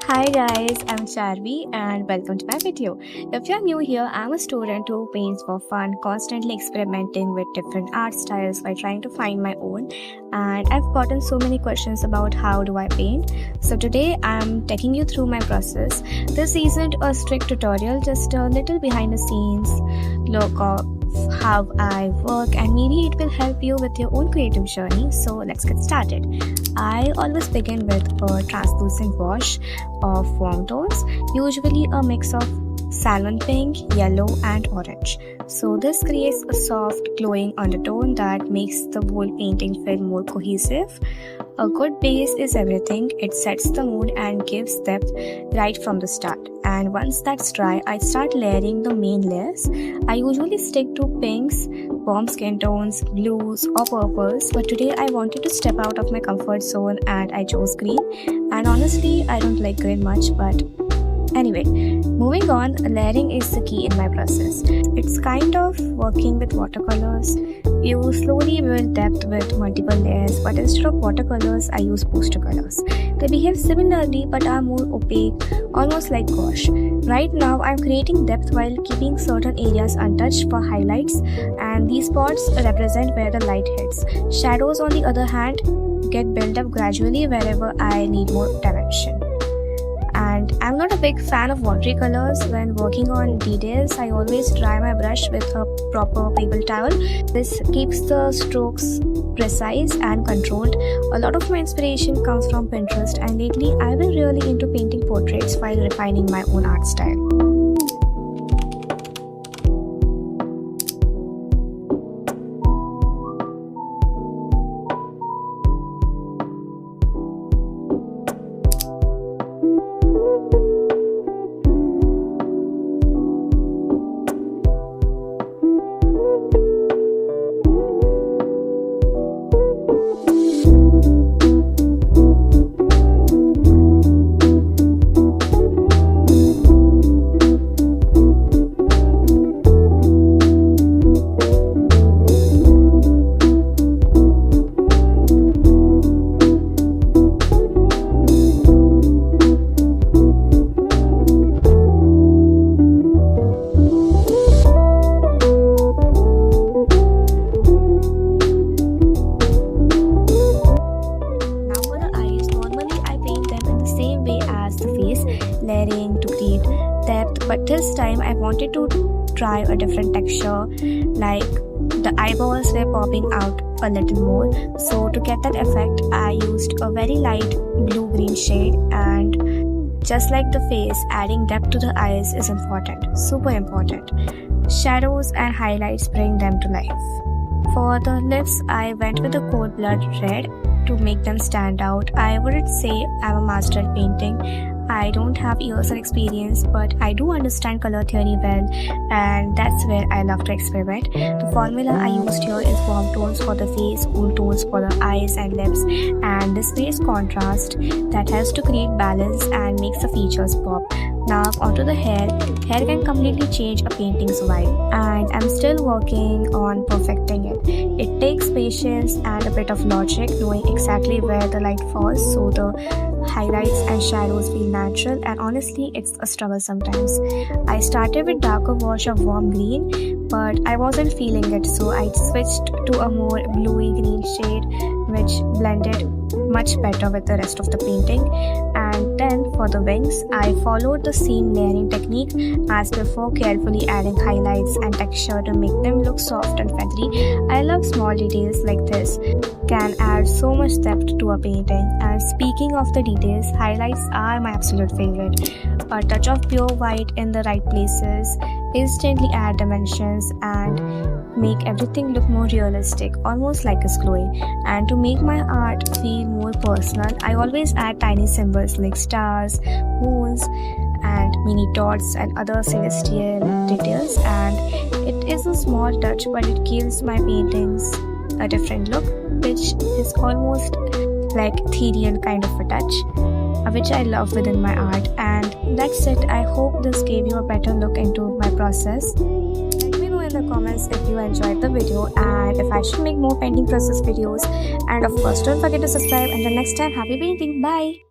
Hi guys, I'm Charvi and welcome to my video. If you're new here, I'm a student who paints for fun, constantly experimenting with different art styles while trying to find my own. And I've gotten so many questions about how do I paint. So today I'm taking you through my process. This isn't a strict tutorial, just a little behind the scenes look of how I work, and maybe it will help you with your own creative journey. So let's get started. I always begin with a translucent wash of warm tones, usually a mix of salmon pink, yellow, and orange. So this creates a soft, glowing undertone that makes the whole painting feel more cohesive. A good base is everything. It sets the mood and gives depth right from the start. And once that's dry, I start layering the main layers. I usually stick to pinks, warm skin tones, blues, or purples, but today I wanted to step out of my comfort zone and I chose green. And honestly, I don't like green much, but anyway, moving on, layering is the key in my process. It's kind of working with watercolors. You slowly build depth with multiple layers, but instead of watercolors, I use poster colors. They behave similarly but are more opaque, almost like gouache. Right now, I'm creating depth while keeping certain areas untouched for highlights, and these spots represent where the light hits. Shadows, on the other hand, get built up gradually wherever I need more dimension. And I'm not a big fan of watery colors. When working on details, I always dry my brush with a proper paper towel. This keeps the strokes precise and controlled. A lot of my inspiration comes from Pinterest, and lately I've been really into painting portraits while refining my own art style. Layering to create depth, but this time I wanted to try a different texture, like the eyeballs were popping out a little more. So to get that effect, I used a very light blue-green shade, and just like the face, adding depth to the eyes is important, super important. Shadows and highlights bring them to life. For the lips, I went with a cold blood red to make them stand out. I wouldn't say I'm a master at painting. I don't have years of experience, but I do understand color theory well, and that's where I love to experiment. The formula I used here is warm tones for the face, cool tones for the eyes and lips, and this creates contrast that helps to create balance and makes the features pop. Now onto the hair. Hair can completely change a painting's vibe, and I'm still working on perfecting it. It takes patience and a bit of logic, knowing exactly where the light falls so the highlights and shadows feel natural, and honestly it's a struggle sometimes. I started with darker wash of warm green, but I wasn't feeling it, so I switched to a more bluey green shade which blended much better with the rest of the painting. And then for the wings, I followed the same layering technique as before, carefully adding highlights and texture to make them look soft and feathery. I love small details like this, can add so much depth to a painting. And speaking of the details, highlights are my absolute favorite. A touch of pure white in the right places instantly add dimensions and make everything look more realistic, almost like it's glowing. And to make my art feel more personal, I always add tiny symbols like stars, moons, and mini dots and other celestial details. And it is a small touch, but it gives my paintings a different look, which is almost like ethereal kind of a touch, which I love within my art. And that's it. I hope this gave you a better look into my process. Let me know in the comments if you enjoyed the video and if I should make more painting process videos. And of course, don't forget to subscribe. Until next time, happy painting. Bye.